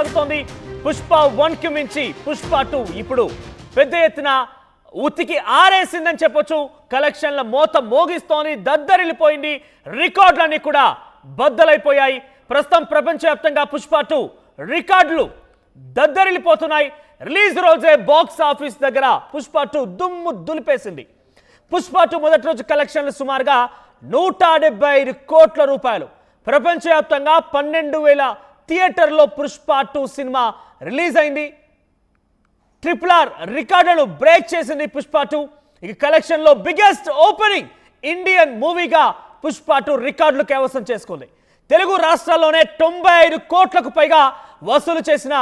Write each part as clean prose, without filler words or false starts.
కొనసాగుతోంది. పుష్ప 1 కి మించి పుష్ప 2 ఇప్పుడు పెద్ద ఎత్తున ఉతికి ఆరేసిందని చెప్పొచ్చు. కలెక్షన్ల మోత మోగిస్తోంది, దద్దరిల్లిపోయింది, రికార్డులన్నీ కూడా బద్దలైపోయాయి. ప్రస్తుతం ప్రపంచవ్యాప్తంగా పుష్ప 2 రికార్డులు దద్దరిల్లిపోతున్నాయి. రిలీజ్ రోజే బాక్స్ ఆఫీస్ దగ్గర పుష్ప 2 దుమ్ము దులిపేసింది. పుష్ప 2 మొదటి రోజు కలెక్షన్లు సుమారుగా 175 కోట్ల రూపాయలు. ప్రపంచవ్యాప్తంగా 12,000 థియేటర్లో పుష్ప 2 సినిమా రిలీజ్ అయింది. RRR రికార్డులను బ్రేక్ చేసింది పుష్ప 2. ఇక కలెక్షన్లో బిగ్గెస్ట్ ఓపెనింగ్ ఇండియన్ మూవీగా పుష్ప 2 రికార్డులు కైవసం చేసుకుంది. తెలుగు రాష్ట్రాల్లోనే 95 కోట్లకు పైగా వసూలు చేసిన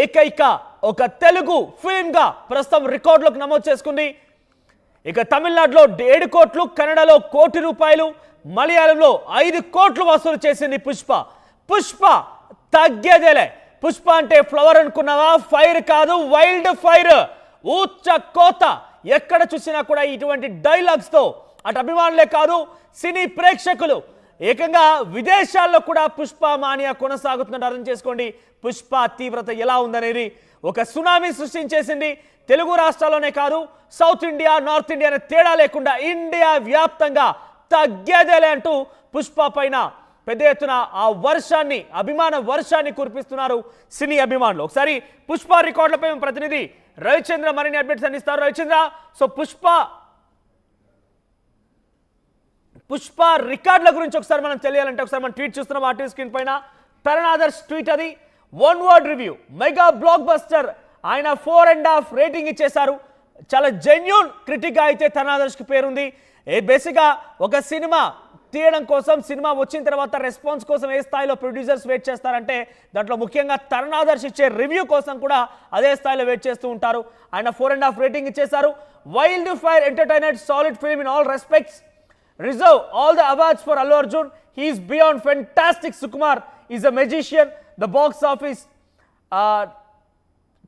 ఏకైక ఒక తెలుగు ఫిల్మ్గా ప్రస్తుతం రికార్డులకు నమోదు చేసుకుంది. ఇక తమిళనాడులో 7 కోట్లు, కన్నడలో 1 కోటి రూపాయలు, మలయాళంలో 5 కోట్లు వసూలు చేసింది పుష్ప. పుష్ప తగ్గేదేలే. పుష్ప అంటే ఫ్లవర్ అనుకున్నావా? ఫైర్ కాదు, వైల్డ్ ఫైర్. ఊచ కోత. ఎక్కడ చూసినా కూడా ఇటువంటి డైలాగ్స్తో అటు అభిమానులే కాదు, సినీ ప్రేక్షకులు ఏకంగా విదేశాల్లో కూడా పుష్ప మానియా కొనసాగుతున్నట్టు అర్థం చేసుకోండి. పుష్ప తీవ్రత ఎలా ఉందనేది ఒక సునామీ సృష్టించేసింది. తెలుగు రాష్ట్రాల్లోనే కాదు, సౌత్ ఇండియా, నార్త్ ఇండియా అనే తేడా లేకుండా ఇండియా వ్యాప్తంగా తగ్గేదేలే అంటూ పుష్ప పైన పెద్ద ఎత్తున ఆ వర్షాన్ని, అభిమాన వర్షాన్ని కురిపిస్తున్నారు సినీ అభిమానులు. ఒకసారి పుష్ప రికార్డులపై ప్రతినిధి రవిచంద్ర మరిన్ని అప్డేట్స్ అందిస్తారు. రవిచంద్ర, సో పుష్ప రికార్డుల గురించి ఒకసారి మనం తెలియాలంటే ఒకసారి మనం ట్వీట్ చూస్తున్నాం ఆర్టీవీ స్క్రీన్ పైన. తరుణ్ ఆదర్శ్ ట్వీట్ అది. 1 word review, mega block buster. ఆయన 4.5 రేటింగ్ ఇచ్చేశారు. చాలా జెన్యూన్ క్రిటిక్గా అయితే తరుణ్ ఆదర్శ్కి పేరుంది. బేసిక్గా ఒక సినిమా తీయడం కోసం, సినిమా వచ్చిన తర్వాత రెస్పాన్స్ కోసం ఏ స్థాయిలో ప్రొడ్యూసర్స్ వెయిట్ చేస్తారంటే దాంట్లో ముఖ్యంగా తరుణ్ ఆదర్శ్ ఇచ్చే రివ్యూ కోసం కూడా అదే స్థాయిలో వెయిట్ చేస్తూ ఉంటారు. ఆయన 4.5 రేటింగ్ ఇచ్చేశారు. Wild fire entertainer, solid film in all respects, reserve all the awards for Allu Arjun, he is beyond fantastic, Sukumar is a magician, the box office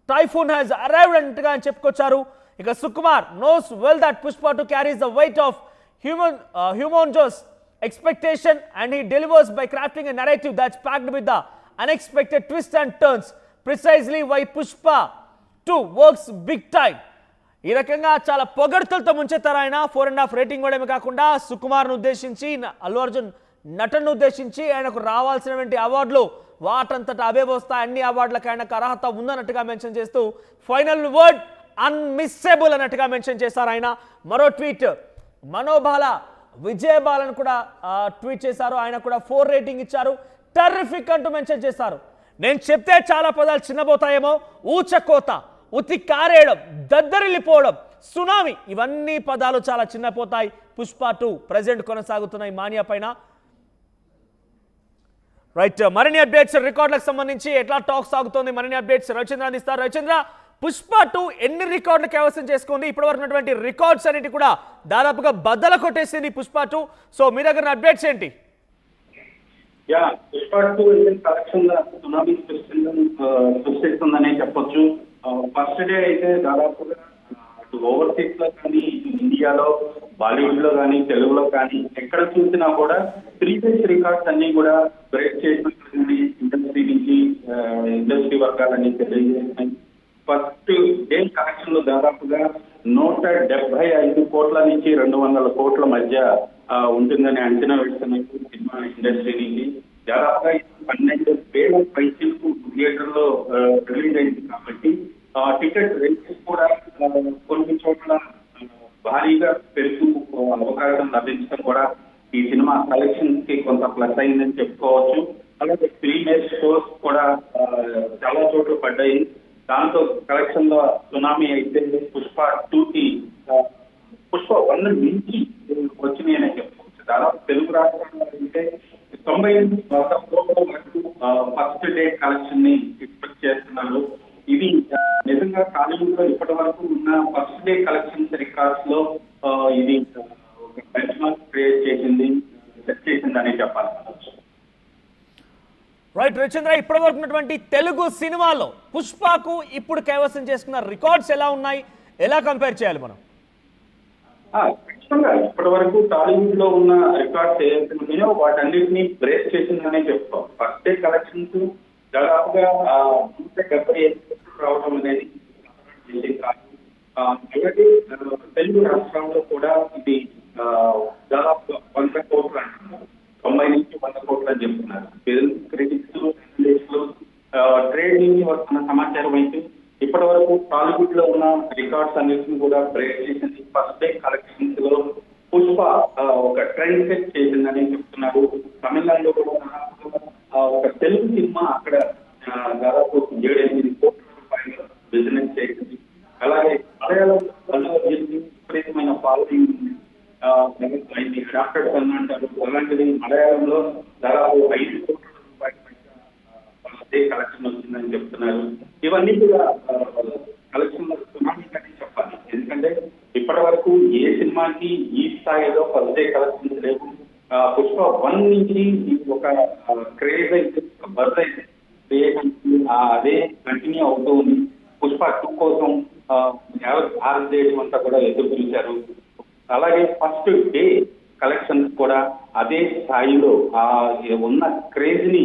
typhoon has arrived అంటగా అని చెప్పుకొచ్చారు. ఇక Sukumar knows well that Pushpa 2 carries the weight of humongous expectation and he delivers by crafting a narrative that's packed with the unexpected twists and turns, precisely why Pushpa 2 works big time. ఈ రకంగా చాలా పొగడ్తలతో ముంచెత్తారు ఆయన. 4.5 rating కూడా కాకుండా సుకుమార్ను ఉద్దేశించి, అల్లు అర్జున్ నటనను ఉద్దేశించి ఆయనకు రావాల్సినటువంటి అవార్డులు వాటంతటా అవే వస్తాయి, అన్ని అవార్డులకు ఆయనకు అర్హత ఉందన్నట్టుగా మెన్షన్ చేస్తూ ఫైనల్ వర్డ్ అన్మిస్సేబుల్ అన్నట్టుగా మెన్షన్ చేశారు ఆయన. మరో ట్వీట్ మనోబాల విజయబాలను కూడా ట్వీట్ చేశారు. ఆయన కూడా 4 రేటింగ్ ఇచ్చారు. టెర్రిఫిక్ అంటూ మెన్షన్ చేశారు. నేను చెప్తే చాలా పదాలు చిన్నబోతాయేమో, ఊచకోత, ఉతి కారేయడం, దద్దరిల్లిపోవడం, సునామీ, ఇవన్నీ పదాలు చాలా చిన్నపోతాయి. పుష్ప 2 ప్రజెంట్ కొనసాగుతున్నాయి మానియా పైన. రైట్, మరిన్ని అప్డేట్స్ రికార్డులకు సంబంధించి ఎట్లా టాక్ సాగుతోంది, మరిన్ని అప్డేట్స్ రవిచంద్ర అందిస్తారు. రవిచంద్ర, పుష్ప 2 ఎన్ని రికార్డులు కైవసం చేసుకుంది? ఇప్పటివరకు ఉన్నటువంటి రికార్డ్స్ అన్నిటి కూడా దాదాపుగా బద్దల కొట్టేసింది పుష్ప 2. సో మీ దగ్గర అప్డేట్స్ ఏంటి? పుష్ప 2 ఇండియన్ కలెక్షన్ సునామీ సృష్టిస్తుందనే చెప్పొచ్చు. ఫస్ట్ డే అయితే దాదాపుగా అటు ఓవర్సీస్ లో కానీ, ఇండియాలో, బాలీవుడ్ లో కానీ, తెలుగులో కానీ ఎక్కడ చూసినా కూడా ప్రీవియస్ రికార్డ్స్ అన్ని కూడా బ్రేక్ చేసినట్టు ఇండస్ట్రీ నుంచి ఇండస్ట్రీ వర్గాలన్నీ తెలియజేస్తున్నాయి. ఫస్ట్ డే కలెక్షన్ లో దాదాపుగా 175 కోట్ల నుంచి 200 కోట్ల మధ్య ఉంటుందని అంచనా వేస్తున్నాయి సినిమా ఇండస్ట్రీ నుంచి. దాదాపుగా 12,000 పైసలకు థియేటర్ లో రిలీజ్ అయింది కాబట్టి టికెట్ రేట్స్ కూడా కొన్ని చోట్ల భారీగా పెరుగు అవకాశం లభించడం కూడా ఈ సినిమా కలెక్షన్స్ కి కొంత ప్లస్ అయిందని చెప్పుకోవచ్చు. అలాగే ప్రీమియర్ షోస్ కూడా చాలా చోట్ల పడ్డాయి. దాంతో కలెక్షన్ లో సునామీ అయితే పుష్ప 2 కి పుష్ప 1 నుంచి వచ్చినాయి అని చెప్పుకోవచ్చు. దాదాపు తెలుగు రాష్ట్రాల్లో అయితే 98 కోట్ల వరకు ఫస్ట్ డే కలెక్షన్ ని ఎక్స్పెక్ట్ చేస్తున్నారు. ఇది నిజంగా టాలీవుడ్ లో ఇప్పటి వరకు ఉన్న ఫస్ట్ డే కలెక్షన్స్ రికార్డ్స్ లో ఇది ఒక బెంచ్ మార్క్ క్రియేట్ చేసింది, సెట్ చేసింది అని చెప్పాలి. రైట్ రవిచంద్ర, ఇప్పటి వరకు ఉన్నటువంటి తెలుగు సినిమాలో పుష్పకు ఇప్పుడు కైవసం చేసుకున్న రికార్డ్స్ ఎలా ఉన్నాయి, ఎలా కంపేర్ చేయాలి మనం? ఖచ్చితంగా ఇప్పటి వరకు టాలీవుడ్ లో ఉన్న రికార్డ్స్ ఏవైతే ఉన్నాయో వాటన్నిటిని బ్రేక్ చేసిందనే చెప్తాం. ఫస్ట్ డే కలెక్షన్స్ దాదాపుగా 175 కోట్లు రావడం అనేది ఇది కాదు. అలాగే తెలుగు రాష్ట్రాల్లో కూడా ఇది దాదాపు 100 కోట్లు అంటున్నారు. 90 నుంచి 100 కోట్లు అని చెప్తున్నారు. క్రిటిక్స్ ట్రేడ్ నుంచి వస్తున్న సమాచారం అయితే ఇప్పటి వరకు టాలీవుడ్ లో ఉన్న రికార్డ్స్ అన్నింటిని కూడా బ్రేక్ చేసింది. ఫస్ట్ డే కలెక్షన్స్ లో పుష్ప ఒక ట్రెండ్ సెట్ చేసిందని చెప్తున్నారు. తమిళనాడులో కూడా ఒక తెలుగు సినిమా అక్కడ దాదాపు 7-8 కోట్ల రూపాయల బిజినెస్ చేసింది. అలాగే మలయాళం విపరీతమైన ఫాలోయింగ్ ఉంది. డాక్టర్ సన్ అంటారు. అలాంటిది మలయాళంలో దాదాపు 5 కోట్ల రూపాయల కలెక్షన్ వచ్చిందని చెప్తున్నారు. ఇవన్నీ కూడా కలెక్షన్ అని చెప్పాలి. ఎందుకంటే ఇప్పటి వరకు ఏ సినిమాకి ఈ స్థాయిలో ఫస్ట్ డే కలెక్షన్స్ లేవు. పుష్ప 1 నుంచి ఒక క్రేజ్ అయితే ఒక బజ్ అయితే క్రియేట్ అదే కంటిన్యూ అవుతూ ఉంది. పుష్ప 2 కోసం భారతదేశం అంతా కూడా ఎదురు చూశారు. అలాగే ఫస్ట్ డే కలెక్షన్స్ కూడా అదే స్థాయిలో ఉన్న క్రేజ్ ని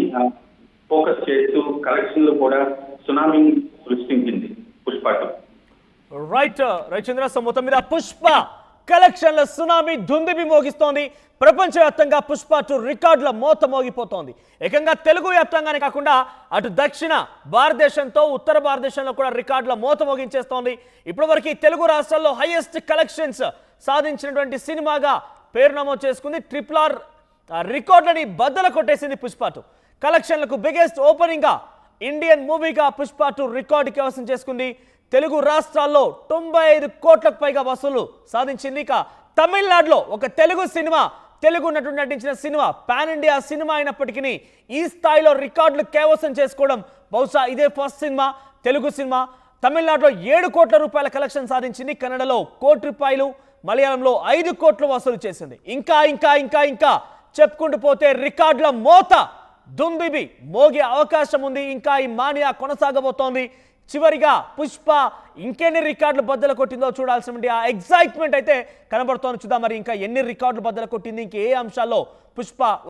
ఫోకస్ చేస్తూ కలెక్షన్లు కూడా సునామీని సృష్టించింది పుష్ప 2. రైట్ రవిచంద్ర, సో మొత్తం మీద పుష్ప కలెక్షన్ల సునామీ దుందుబి మోగిస్తోంది. ప్రపంచవ్యాప్తంగా పుష్ప 2 రికార్డుల మోత మోగిపోతోంది. ఏకంగా తెలుగు వ్యాప్తంగానే కాకుండా అటు దక్షిణ భారతదేశంతో ఉత్తర భారతదేశంలో కూడా రికార్డుల మోత మోగించేస్తోంది. ఇప్పటివరకు తెలుగు రాష్ట్రాల్లో హైయెస్ట్ కలెక్షన్స్ సాధించినటువంటి సినిమాగా పేరు నమోదు చేసుకుంది. RRR రికార్డులని బద్దలు కొట్టేసింది పుష్ప 2. కలెక్షన్లకు బిగ్గెస్ట్ ఓపెనింగ్ గా ఇండియన్ మూవీగా పుష్ప 2 రికార్డు కైవసం చేసుకుంది. తెలుగు రాష్ట్రాల్లో 95 కోట్లకు పైగా వసూలు సాధించింది. ఇక తమిళనాడులో ఒక తెలుగు నటుడు నటించిన సినిమా పాన్ ఇండియా సినిమా అయినప్పటికీ ఈ స్థాయిలో రికార్డులు కైవసం చేసుకోవడం బహుశా ఇదే ఫస్ట్ సినిమా, తెలుగు సినిమా. తమిళనాడులో 7 కోట్ల రూపాయల కలెక్షన్ సాధించింది. కన్నడలో 1 కోటి రూపాయలు, మలయాళంలో 5 కోట్లు వసూలు చేసింది. ఇంకా ఇంకా ఇంకా ఇంకా చెప్పుకుంటూ పోతే రికార్డుల మోత దుందుబి మోగే అవకాశం ఉంది. ఇంకా ఈ మానియా కొనసాగబోతోంది. చివరిగా పుష్ప ఇంకెన్ని రికార్డులు బద్దలు కొట్టిందో చూడాల్సిన ఆ ఎగ్జైట్మెంట్ అయితే కనబడుతోంది. చూద్దాం మరి ఇంకా ఎన్ని రికార్డులు బద్దలు కొట్టింది, ఇంకే అంశాల్లో పుష్ప